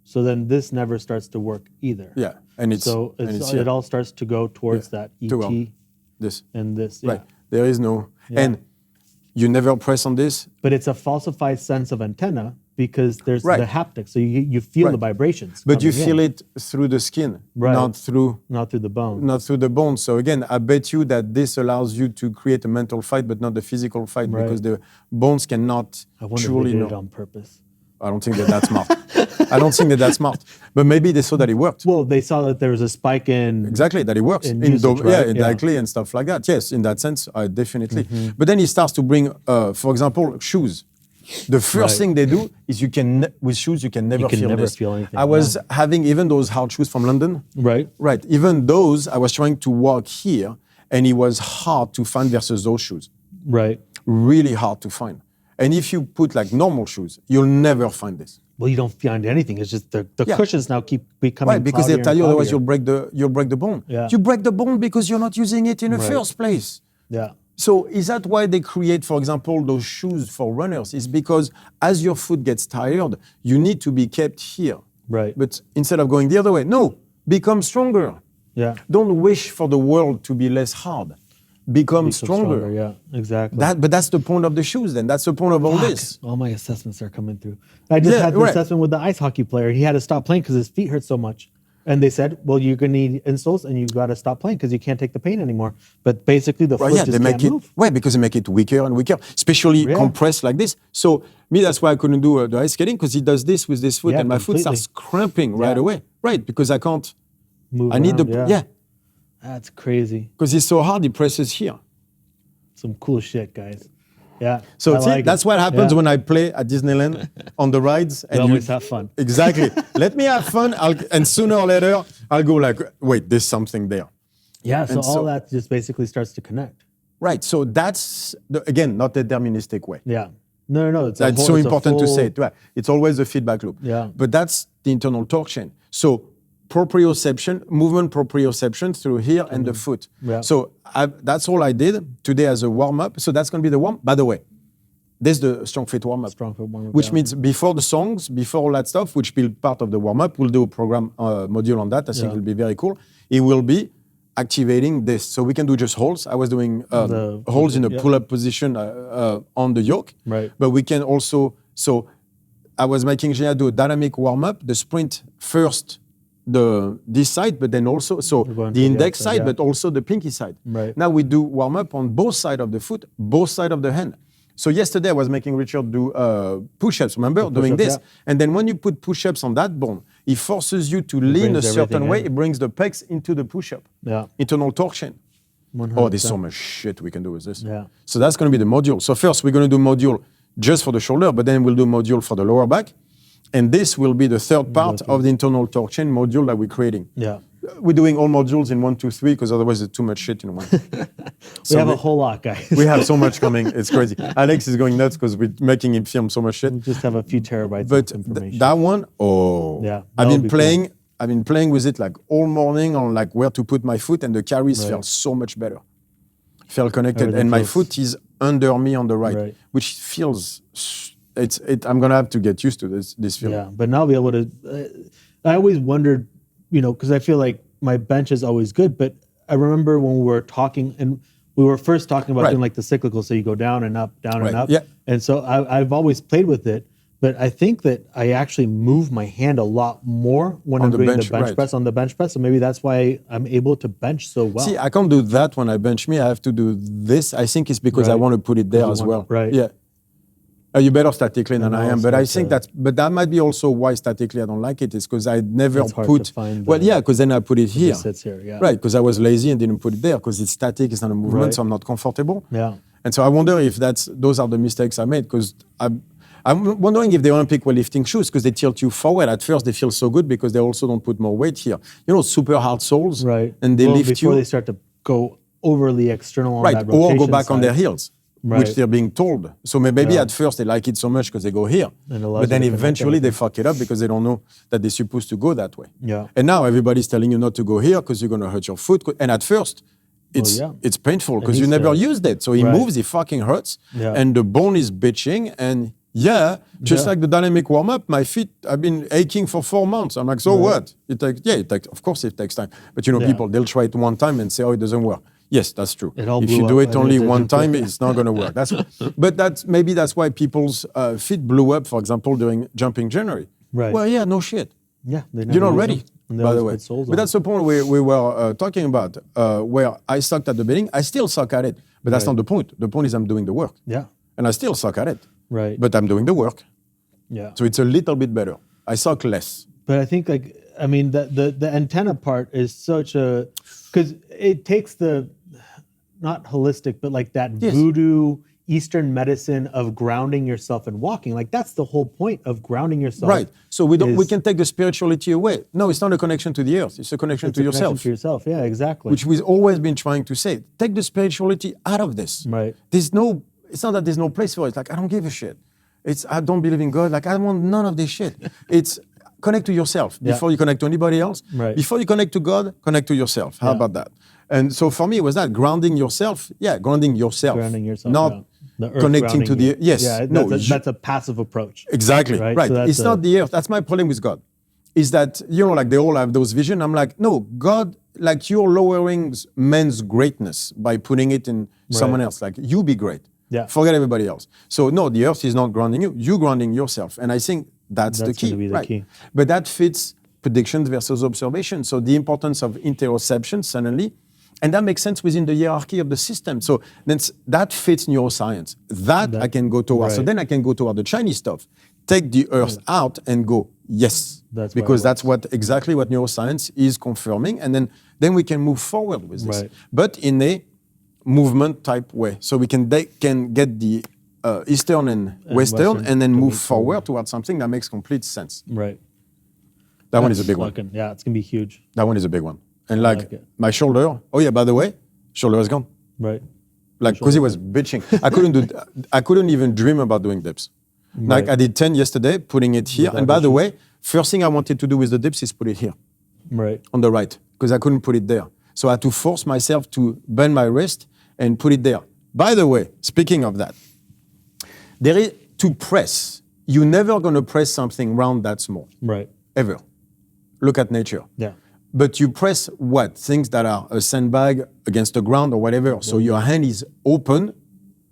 So then this never starts to work either. yeah, and it's So and it's it here. all starts to go towards that ET To, this. and this. Yeah. Right. There is no, and you never press on this. But it's a falsified sense of antenna because there's Right. the haptics. So you feel the Right. vibrations. But you coming feel in, it through the skin, Right. not through the bone. So again, I bet you that this allows you to create a mental fight, but not the physical fight, Right. because the bones cannot I wonder if truly they did know. it on purpose. I don't think that that's smart. I don't think that that's smart. But maybe they saw that it worked. Well, they saw that there was a spike in Exactly, that it works. In usage, yeah, right? exactly, and stuff like that. Yes, in that sense, definitely. But then he starts to bring, for example, shoes. The first Right. thing they do is with shoes, you can never can feel never this. feel anything, I was having even those hard shoes from London. right. Right. Even those, I was trying to walk here, and it was hard to find versus those shoes. Right. Really hard to find. And if you put like normal shoes, you'll never find this. Well, you don't find anything. It's just the Yeah. cushions now keep becoming Right, because they cloudier tell and you otherwise cloudier. you'll break the bone. Yeah. You break the bone because you're not using it in the Right. first place. Yeah. So is that why they create, for example, those shoes for runners? Is because as your foot gets tired, you need to be kept here. Right. But instead of going the other way, no, become stronger. Yeah. Don't wish for the world to be less hard. Become stronger. Yeah, exactly. But that's the point of the shoes then. That's the point of all this. All my assessments are coming through. I just Yeah, had the right. assessment with the ice hockey player. He had to stop playing because his feet hurt so much. And they said, well, you're going to need insoles and you got to stop playing because you can't take the pain anymore. But basically, the Well, foot yeah, just they make can't it. move. Why? Because they make it weaker and weaker, especially Yeah. compressed like this. So me, that's why I couldn't do the ice skating, because he does this with this foot, Yeah, and my foot completely. starts cramping right Yeah. away. Right, because I can't. Move I need around, yeah, That's crazy. because it's so hard. He presses here. Some cool shit, guys. Yeah. So I see, like it. that's what happens Yeah. when I play at Disneyland on the rides. You And always have fun. Exactly. Let me have fun, and sooner or later I'll go like, wait, there's something there. Yeah, so And all so- that just basically starts to connect. Right. So that's again not a deterministic way. Yeah. No. It's That's so important to say it. Right. It's always a feedback loop. Yeah. But that's the internal torque chain. So proprioception, movement proprioception through here and the foot. Yeah. So that's all I did today as a warm-up. So that's going to be the warm. By the way, this is the Strongfit warm-up. Strongfit warm-up, Which yeah. means before the songs, before all that stuff, which will be part of the warm-up, we'll do a program module on that. I think Yeah. it'll be very cool. It will be activating this. So we can do just holds. I was doing holds in a yeah. pull-up position on the yoke. Right. But we can also, so I was making Gina do a dynamic warm-up, the sprint first, this side, but then also, so going the to the index outside, side, yeah. but also the pinky side. Right. Now we do warm-up on both sides of the foot, both sides of the hand. So yesterday I was making Richard do push-ups, remember, doing push-ups, this. yeah. And then when you put push-ups on that bone, it forces you to lean a brings certain everything way. in. It brings the pecs into the push-up. Yeah. Internal torque chain. 100%. Oh, there's so much shit we can do with this. Yeah. So that's going to be the module. So first we're going to do module just for the shoulder, but then we'll do module for the lower back. And this will be the third part of the internal torque chain module that we're creating. Yeah. We're doing all modules in 1, 2, 3, because otherwise there's too much shit in one. We have a whole lot, guys. We have so much coming. It's crazy. Alex is going nuts because we're making him film so much shit. We just have a few terabytes But of information. that one, oh, Yeah, I've that'll been be playing. I've been playing with it like all morning on like where to put my foot, and the carries Right. felt so much better. Felt connected, Everything and my feels- foot is under me on the right, Right. which feels I'm gonna have to get used to this feeling. Yeah, but now I'll be able to. I always wondered, because I feel like my bench is always good, but I remember when we were talking and we were first talking about doing like the cyclical, so you go down and up, down and up. Yeah. And so I've always played with it, but I think that I actually move my hand a lot more when I'm doing the bench press on the bench press. So maybe that's why I'm able to bench so well. See, I can't do that when I bench me. I have to do this. I think it's because I want to put it there as well. Right. Yeah. You're better statically than I am, but I think but that might be also why statically I don't like it, is because I never put. Because then I put it here. It sits here, yeah. Right, because I was lazy and didn't put it there because it's static, it's not a movement, so I'm not comfortable. Yeah. And so I wonder if those are the mistakes I made, because I'm wondering if the Olympic weightlifting shoes, because they tilt you forward. At first, they feel so good because they also don't put more weight here. Super hard soles, right? And they lift before you. they start to go overly external on that Or rotation go back side. on their heels. Right. Which they're being told. So maybe at first they like it so much because they go here. But then eventually they fuck it up because they don't know that they're supposed to go that way. Yeah. And now everybody's telling you not to go here because you're going to hurt your foot. And at first, it's painful because you never used it. So he moves, he fucking hurts. Yeah. And the bone is bitching. And like the dynamic warm-up, my feet have been aching for 4 months. I'm like, so what? Of course it takes time. But people, they'll try it one time and say, it doesn't work. Yes, that's true. If you do it only one time, it's not going to work. But that's why people's feet blew up, for example, during jumping January. Right. Well, no shit. Yeah, you're not ready, by the way. But that's the point we were talking about, where I sucked at the beginning. I still suck at it, but that's not the point. The point is I'm doing the work. Yeah. And I still suck at it. Right. But I'm doing the work. Yeah. So it's a little bit better. I suck less. But I think the antenna part is such a, because it takes not holistic, but like that voodoo Eastern medicine of grounding yourself and walking. Like that's the whole point of grounding yourself. Right. So we can take the spirituality away. No, it's not a connection to the earth. It's a connection to yourself. Connection to yourself. Yeah, exactly. Which we've always been trying to say. Take the spirituality out of this. Right. It's not that there's no place for it. Like, I don't give a shit. I don't believe in God. Like, I want none of this shit. It's connect to yourself before you connect to anybody else. Right. Before you connect to God, connect to yourself. How about that? And so for me, it was that grounding yourself. Yeah, grounding yourself. Grounding yourself. Not the earth connecting to the yes. Yeah, that's a passive approach. Exactly. Right. So it's not the earth. That's my problem with God. Is that like they all have those visions. I'm like, no, God, like you're lowering man's greatness by putting it in someone else. Like you be great. Yeah. Forget everybody else. So no, the earth is not grounding you. You grounding yourself. And I think that's the key. Be the key. But that fits predictions versus observation. So the importance of interoception suddenly, and that makes sense within the hierarchy of the system. So then that fits neuroscience. That I can go towards. Right. So then I can go toward the Chinese stuff. Take the earth out and go, yes. Because that's exactly what neuroscience is confirming. And then we can move forward with this. Right. But in a movement type way. So we can get the Eastern and Western and then move forward towards something that makes complete sense. Right. That one is a big one. Yeah, it's going to be huge. That one is a big one. And like my shoulder, by the way, shoulder is gone. Right. Like, because he was bitching. I couldn't even dream about doing dips. Like I did 10 yesterday, putting it here. And by the way, first thing I wanted to do with the dips is put it here. Right. On the right, because I couldn't put it there. So I had to force myself to bend my wrist and put it there. By the way, speaking of that, there is to press. You're never going to press something round that small. Right. Ever. Look at nature. Yeah. But you press what? Things that are a sandbag against the ground or whatever. So your hand is open,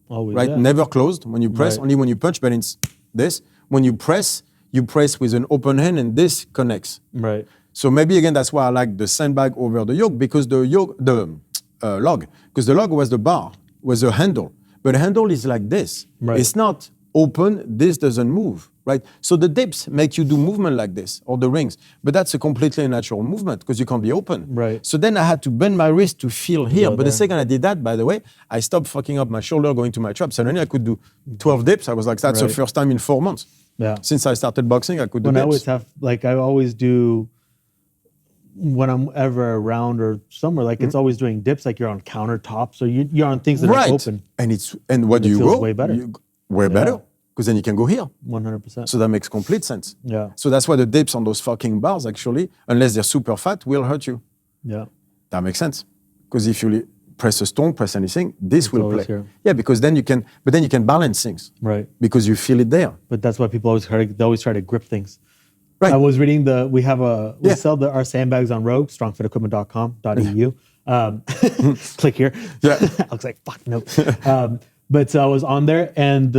always, right? Never closed when you press, only when you punch, but it's this. When you press with an open hand and this connects. Right. So maybe again, that's why I like the sandbag over the yoke, because the log, because the log was the bar, was the handle. But the handle is like this. Right. It's not open, this doesn't move. Right? So the dips make you do movement like this, or the rings, but that's a completely natural movement because you can't be open. Right. So then I had to bend my wrist to feel here. But the second I did that, by the way, I stopped fucking up my shoulder going to my traps. Suddenly I could do 12 dips. I was like, that's the first time in 4 months. Yeah. Since I started boxing, I could do dips. I always do when I'm ever around or somewhere, like it's always doing dips, like you're on countertops or you're on things that are open. And what do you go? Way better. Way better. Because then you can go here. 100%. So that makes complete sense. Yeah. So that's why the dips on those fucking bars, actually, unless they're super fat, will hurt you. Yeah. That makes sense. Because if you press a stone, press anything, this will play. Here. Yeah, because then you can balance things. Right. Because you feel it there. But that's why people always try to grip things. Right. I was reading we sell our sandbags on Rogue, strongfitequipment.com.eu. Click here. Yeah. I was like, fuck no. But so I was on there, and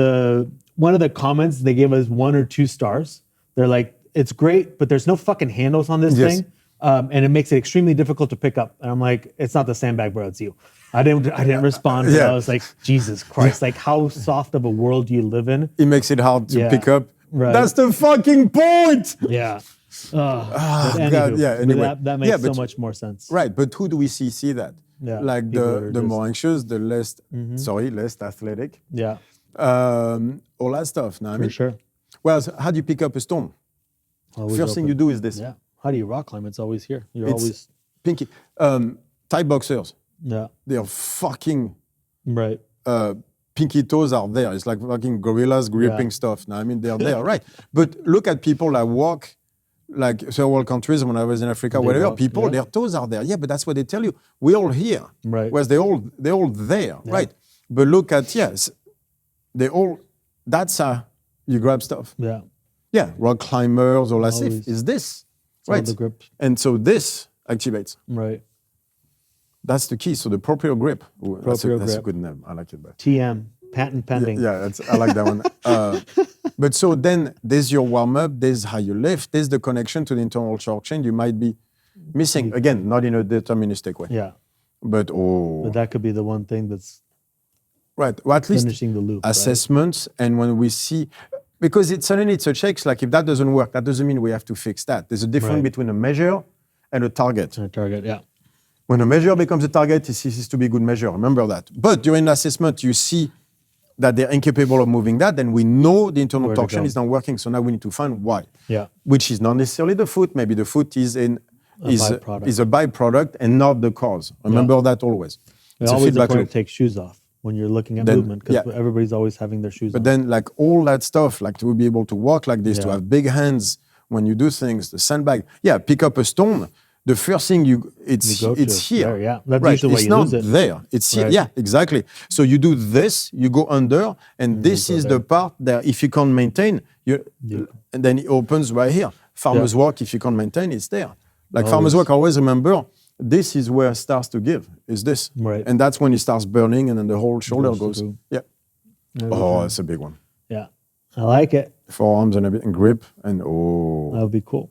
one of the comments, they gave us 1 or 2 stars. They're like, it's great, but there's no fucking handles on this thing. And it makes it extremely difficult to pick up. And I'm like, it's not the sandbag, bro, it's you. I didn't respond. Yeah. I was like, Jesus Christ, like how soft of a world do you live in? It makes it hard to pick up. Right. That's the fucking point. Yeah. God, yeah. Anyway, that makes so much more sense. Right, but who do we see that? Yeah. Like the more anxious, the less, less athletic. Yeah. All that stuff. Now, For sure. Well, how do you pick up a stone? First thing you do is this. Yeah. How do you rock climb? It's always here. It's always pinky. Thai boxers. Yeah. They're fucking right. Pinky toes are there. It's like fucking gorillas gripping stuff. Now, I mean, they're there, right? But look at people that walk like third world countries when I was in Africa, whatever. People, their toes are there. Yeah, but that's what they tell you. We're all here. Right. Whereas they're all there, right? But look at, that's how you grab stuff. Yeah. Yeah, rock climbers, all that stuff is this, right? The grip. And so this activates. Right. That's the key. So the Propriogrip. That's a Propriogrip. good name. I like it. But. TM, patent pending. Yeah, I like that one. But so then there's your warm-up, there's how you lift, there's the connection to the internal torque chain you might be missing. Again, not in a deterministic way. Yeah. But that could be the one thing that's right. Well, at least finishing the loop. Assessments, right? And when we see, because suddenly it's a check, like if that doesn't work, that doesn't mean we have to fix that. There's a difference between a measure and a target. A target, yeah. When a measure becomes a target, it ceases to be a good measure. Remember that. But during the assessment, you see that they're incapable of moving that, then we know the internal torsion is not working. So now we need to find why. Yeah. Which is not necessarily the foot. Maybe the foot is a byproduct and not the cause. Remember that always. It's always important to take shoes off when you're looking at movement, because everybody's always having their shoes on. But then like all that stuff, like to be able to walk like this, to have big hands when you do things, the sandbag, pick up a stone. The first thing it's here. There, yeah, that's the way you lose it. It's not there. It's here. Yeah, exactly. So you do this, you go under, and this is the part that if you can't maintain, and then it opens right here. Farmer's walk, if you can't maintain, it's there. Like farmer's walk, always remember, this is where it starts to give, is this. Right. And that's when it starts burning, and then the whole shoulder goes. Yeah. Oh, it's a big one. Yeah, I like it. Forearms and a bit, and grip, and that would be cool.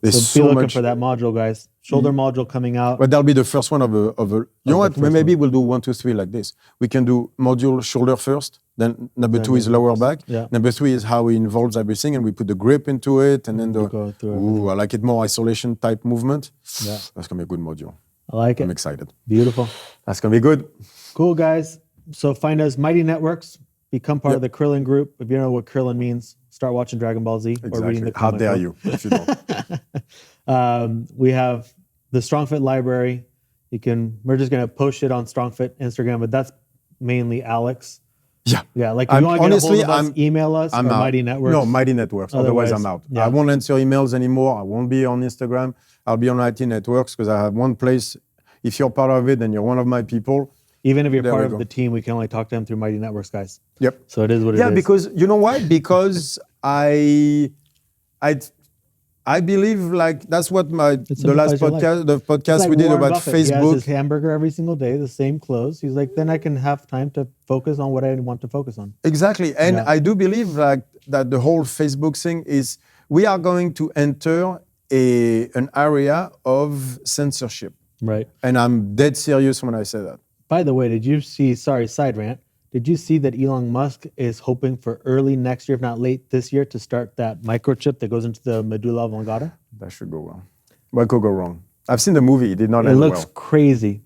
There's so be looking for that module, guys. Shoulder module coming out. But that'll be the first one of a. You know what? Maybe we'll do 1, 2, 3 like this. We can do module shoulder first. Then number 2 is lower back. Yeah. Number 3 is how we involves everything, and we put the grip into it, and then I like it more isolation type movement. Yeah, that's gonna be a good module. I like it. I'm excited. Beautiful. That's gonna be good. Cool, guys. So find us Mighty Networks. Become part of the Krillin group. If you don't know what Krillin means, start watching Dragon Ball Z or reading the comic book. How dare you if you don't. We have the Strongfit library. We're just going to post it on Strongfit Instagram, but that's mainly Alex. Yeah. Yeah. Like if you want to get a hold of us, email us or Mighty Networks. No, Mighty Networks. Otherwise I'm out. Yeah. I won't answer emails anymore. I won't be on Instagram. I'll be on Mighty Networks because I have one place. If you're part of it, then you're one of my people. Even if you're part of the team, we can only talk to them through Mighty Networks, guys. Yep. So it is what it is. Yeah, because you know why? Because I believe like that's what the last podcast we did about Facebook. He has his hamburger every single day, the same clothes. He's like, then I can have time to focus on what I want to focus on. Exactly, and I do believe like that the whole Facebook thing is we are going to enter an area of censorship. Right. And I'm dead serious when I say that. By the way, did you see, side rant, did you see that Elon Musk is hoping for early next year, if not late this year, to start that microchip that goes into the medulla oblongata? That should go well. What could go wrong? I've seen the movie. It did not end well. It looks crazy.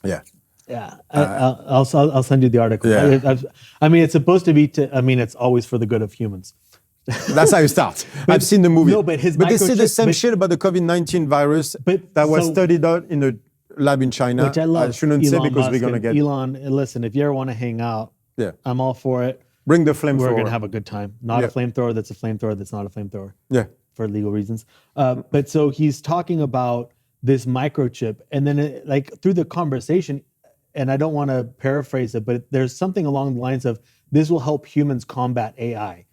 Yeah. Yeah. I'll send you the article. Yeah. I mean, it's supposed to be it's always for the good of humans. That's how you start. I've seen the movie. No, but they say the same shit about the COVID-19 virus that was studied out in the lab in China. Which I love. I shouldn't say because we're going to get... Elon, listen, if you ever want to hang out, I'm all for it. Bring the flamethrower. We're going to have a good time. Not a flamethrower that's a flamethrower that's not a flamethrower. Yeah. For legal reasons. But so he's talking about this microchip. And then through the conversation, and I don't want to paraphrase it, but there's something along the lines of this will help humans combat AI.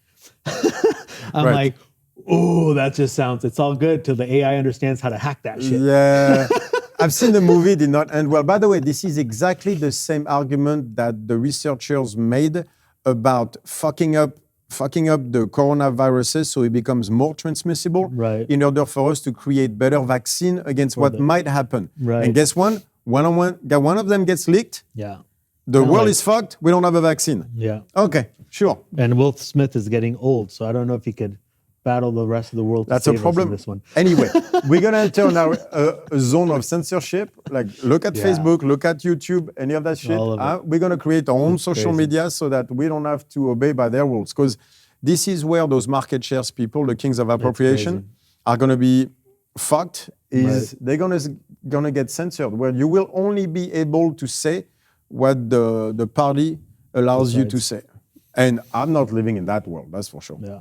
I'm Right. like, oh, that just sounds, it's all good till the AI understands how to hack that shit. Yeah. I've seen the movie, did not end well. By the way, this is exactly the same argument that the researchers made about fucking up the coronaviruses so it becomes more transmissible Right. in order for us to create better vaccine against what might happen. Right. And guess what? One of them gets leaked, Yeah. the Kinda world like- is fucked, we don't have a vaccine. Yeah. Okay, sure. And Will Smith is getting old, so I don't know if he could battle the rest of the world to That's a save us problem. in this one. Anyway, we're gonna enter now a zone of censorship. Like, look at Yeah. Facebook, look at YouTube, any of that shit. All of it. We're gonna create our own social crazy. media so that we don't have to obey by their rules. Because this is where those market shares people, the kings of appropriation, are gonna be fucked. They're gonna get censored. Where you will only be able to say what the party allows you to say. And I'm not living in that world. That's for sure. Yeah.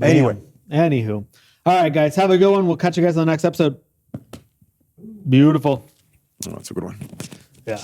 Anyway. Anywho. All right, guys. Have a good one. We'll catch you guys on the next episode. Beautiful. Oh, that's a good one. Yeah.